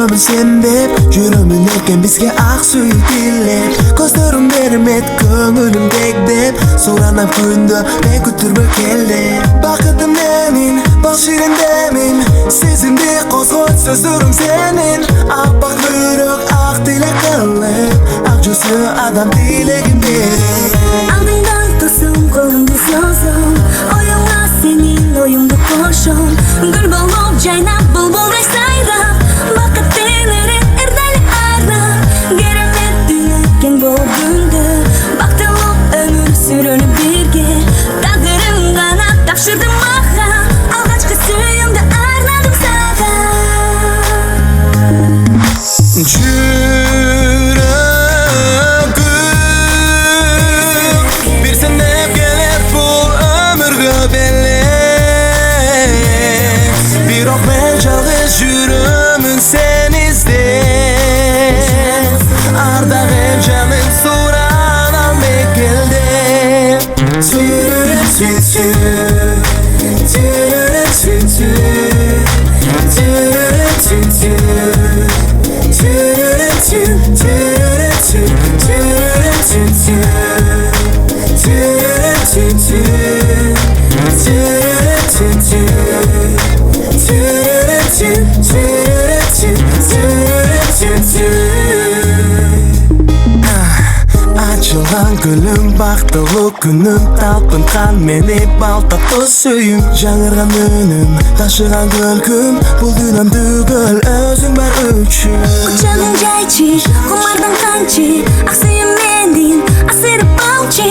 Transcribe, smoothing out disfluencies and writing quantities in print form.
Жүрөмүн сен деп, жүрөмүн экен бизге ак сүйүк тилеп. Көздөрүң бермет көңүлүм дегдеп, суранам күндө мен күтүрбөй келди. Бакытым менин, бал ширендемин, сезимди козгойт сөздөрүң сенин. Аппак бүйрөк, ак тилек кылып, ак жүзү адам тилегин берип. Алдыңдан тосум, колумду созом, оюңа сенин оюңду кошом. Гүл болуп жайнап, булбулдай сайрап, бакыт тилери эрдели арнап. Керемет дүйнө кең болуп күндө, бактылуу өмүр сүрөлүп бирге. Тагдырым гана тапшырдым мага, алгачкы сүйүүмдү арнадым сага. Жүрөмүn сен издеп, ардагым жаным суранам мекелдеп. Жүрөм сенсиз, жүрөм сенсиз, жүрөм сенсиз, жүрөм сенсиз, жүрөм сенсиз, жүрөм сенсиз, жүрөм сенсиz. Açılan gülüm, baktılуу күнүм, талпынкан мени балтаттуу сүйүм. Жаңырган үнүм, ташыган күлкүм, бул дүйнөмдү көл өзүң бар үчүн. Кучагың жайчы, кумардан канчы, ак сүйүм мендин асырып алчы.